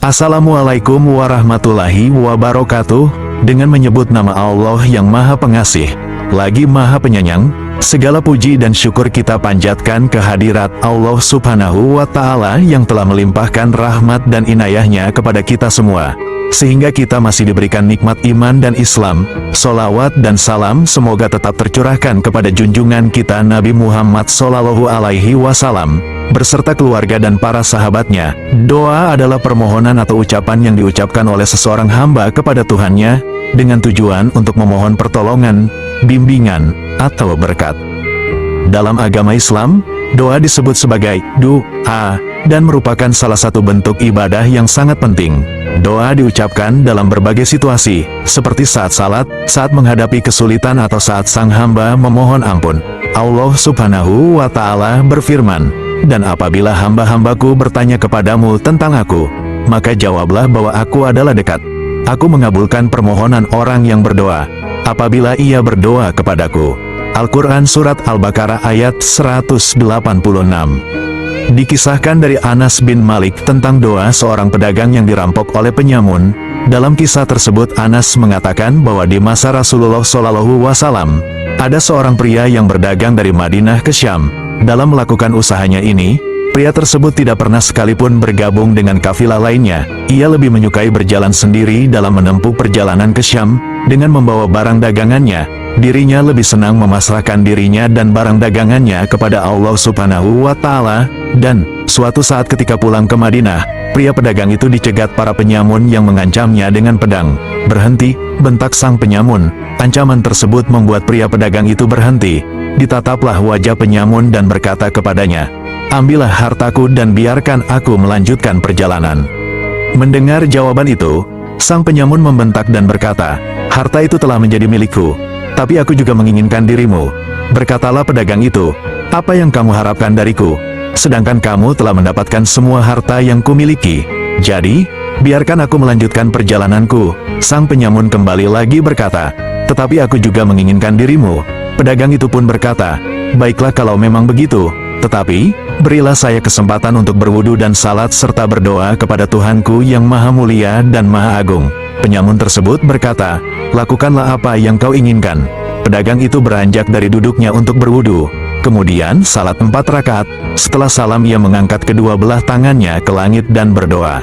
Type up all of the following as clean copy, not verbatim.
Assalamualaikum warahmatullahi wabarakatuh. Dengan menyebut nama Allah yang Maha Pengasih, lagi Maha Penyayang, segala puji dan syukur kita panjatkan kehadirat Allah Subhanahu wa Ta'ala yang telah melimpahkan rahmat dan inayahnya kepada kita semua, sehingga kita masih diberikan nikmat iman dan Islam. Solawat dan salam semoga tetap tercurahkan kepada junjungan kita Nabi Muhammad Sallallahu Alaihi Wasallam beserta keluarga dan para sahabatnya. Doa adalah permohonan atau ucapan yang diucapkan oleh seseorang hamba kepada Tuhannya, dengan tujuan untuk memohon pertolongan, bimbingan, atau berkat. Dalam agama Islam, doa disebut sebagai doa, dan merupakan salah satu bentuk ibadah yang sangat penting. Doa diucapkan dalam berbagai situasi, seperti saat salat, saat menghadapi kesulitan atau saat sang hamba memohon ampun. Allah Subhanahu wa Ta'ala berfirman, "Dan apabila hamba-hambaku bertanya kepadamu tentang aku, maka jawablah bahwa aku adalah dekat. Aku mengabulkan permohonan orang yang berdoa, apabila ia berdoa kepadaku." Al-Quran Surat Al-Baqarah ayat 186. Dikisahkan dari Anas bin Malik tentang doa seorang pedagang yang dirampok oleh penyamun. Dalam kisah tersebut Anas mengatakan bahwa di masa Rasulullah SAW, ada seorang pria yang berdagang dari Madinah ke Syam. Dalam melakukan usahanya ini, pria tersebut tidak pernah sekalipun bergabung dengan kafilah lainnya. Ia lebih menyukai berjalan sendiri dalam menempuh perjalanan ke Syam, dengan membawa barang dagangannya. Dirinya lebih senang memasrahkan dirinya dan barang dagangannya kepada Allah Subhanahu wa Ta'ala. Dan, suatu saat ketika pulang ke Madinah, pria pedagang itu dicegat para penyamun yang mengancamnya dengan pedang. "Berhenti!" bentak sang penyamun. Ancaman tersebut membuat pria pedagang itu berhenti. Ditataplah wajah penyamun dan berkata kepadanya, "Ambillah hartaku dan biarkan aku melanjutkan perjalanan." Mendengar jawaban itu, sang penyamun membentak dan berkata, "Harta itu telah menjadi milikku, tapi aku juga menginginkan dirimu." Berkatalah pedagang itu, "Apa yang kamu harapkan dariku? Sedangkan kamu telah mendapatkan semua harta yang kumiliki. Jadi, biarkan aku melanjutkan perjalananku." Sang penyamun kembali lagi berkata, "Tetapi aku juga menginginkan dirimu." Pedagang itu pun berkata, "Baiklah kalau memang begitu, tetapi, berilah saya kesempatan untuk berwudu dan salat serta berdoa kepada Tuhanku yang Maha Mulia dan Maha Agung." Penyamun tersebut berkata, "Lakukanlah apa yang kau inginkan." Pedagang itu beranjak dari duduknya untuk berwudu. Kemudian salat 4 rakaat. Setelah salam ia mengangkat kedua belah tangannya ke langit dan berdoa.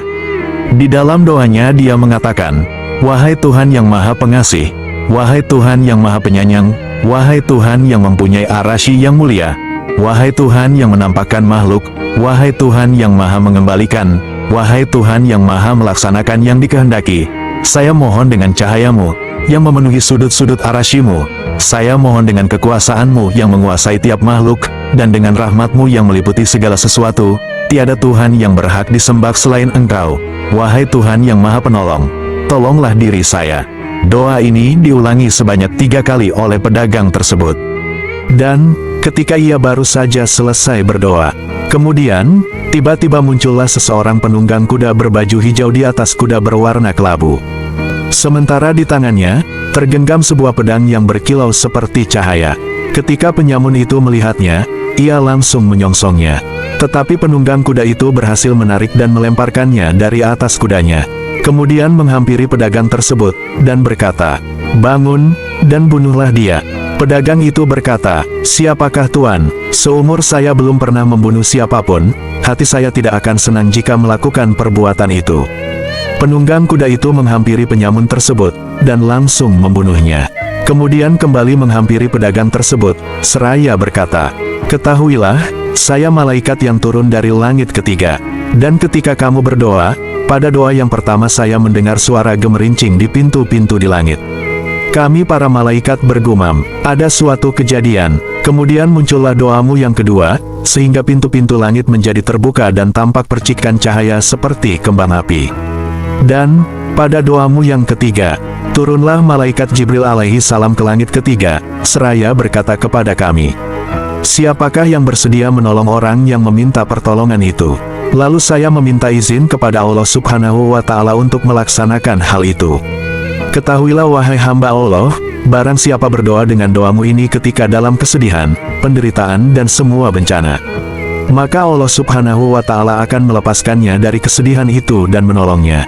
Di dalam doanya dia mengatakan, "Wahai Tuhan yang Maha Pengasih, wahai Tuhan yang Maha Penyayang, wahai Tuhan yang mempunyai arasy yang mulia, wahai Tuhan yang menampakkan makhluk, wahai Tuhan yang Maha Mengembalikan, wahai Tuhan yang Maha Melaksanakan yang dikehendaki. Saya mohon dengan cahayamu yang memenuhi sudut-sudut arasy-Mu. Saya mohon dengan kekuasaan-Mu yang menguasai tiap makhluk, dan dengan rahmat-Mu yang meliputi segala sesuatu. Tiada Tuhan yang berhak disembah selain Engkau. Wahai Tuhan yang Maha Penolong, tolonglah diri saya." Doa ini diulangi sebanyak 3 kali oleh pedagang tersebut. Dan, ketika ia baru saja selesai berdoa, kemudian, tiba-tiba muncullah seseorang penunggang kuda berbaju hijau di atas kuda berwarna kelabu. Sementara di tangannya, tergenggam sebuah pedang yang berkilau seperti cahaya. Ketika penyamun itu melihatnya, ia langsung menyongsongnya. Tetapi penunggang kuda itu berhasil menarik dan melemparkannya dari atas kudanya. Kemudian menghampiri pedagang tersebut, dan berkata, "Bangun, dan bunuhlah dia." Pedagang itu berkata, "Siapakah Tuan? Seumur saya belum pernah membunuh siapapun, hati saya tidak akan senang jika melakukan perbuatan itu." Penunggang kuda itu menghampiri penyamun tersebut, dan langsung membunuhnya. Kemudian kembali menghampiri pedagang tersebut, seraya berkata, "Ketahuilah, saya malaikat yang turun dari langit ketiga. Dan ketika kamu berdoa, pada doa yang pertama saya mendengar suara gemerincing di pintu-pintu di langit. Kami para malaikat bergumam, ada suatu kejadian. Kemudian muncullah doamu yang kedua, sehingga pintu-pintu langit menjadi terbuka dan tampak percikan cahaya seperti kembang api. Dan, pada doamu yang ketiga, turunlah malaikat Jibril alaihi salam ke langit ketiga, seraya berkata kepada kami, 'Siapakah yang bersedia menolong orang yang meminta pertolongan itu?' Lalu saya meminta izin kepada Allah Subhanahu wa Ta'ala untuk melaksanakan hal itu. Ketahuilah wahai hamba Allah, barang siapa berdoa dengan doamu ini ketika dalam kesedihan, penderitaan dan semua bencana, maka Allah Subhanahu wa Ta'ala akan melepaskannya dari kesedihan itu dan menolongnya.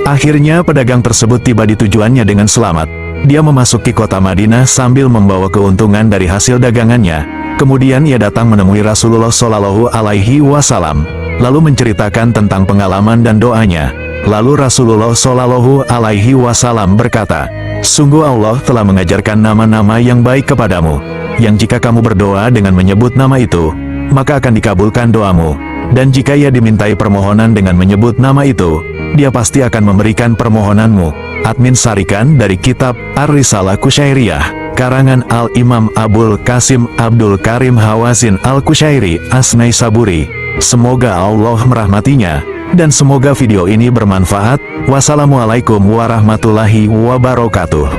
Akhirnya pedagang tersebut tiba di tujuannya dengan selamat. Dia memasuki kota Madinah sambil membawa keuntungan dari hasil dagangannya. Kemudian ia datang menemui Rasulullah Shallallahu Alaihi Wasallam, lalu menceritakan tentang pengalaman dan doanya. Lalu Rasulullah Shallallahu Alaihi Wasallam berkata, "Sungguh Allah telah mengajarkan nama-nama yang baik kepadamu, yang jika kamu berdoa dengan menyebut nama itu, maka akan dikabulkan doamu. Dan jika ia dimintai permohonan dengan menyebut nama itu, dia pasti akan memberikan permohonanmu." Admin sarikan dari kitab Ar-Risalah Kusyairiyah, karangan Al-Imam Abul Qasim Abdul Karim Hawazin Al-Kusyairi As-Naisaburi. Semoga Allah merahmatinya, dan semoga video ini bermanfaat. Wassalamualaikum warahmatullahi wabarakatuh.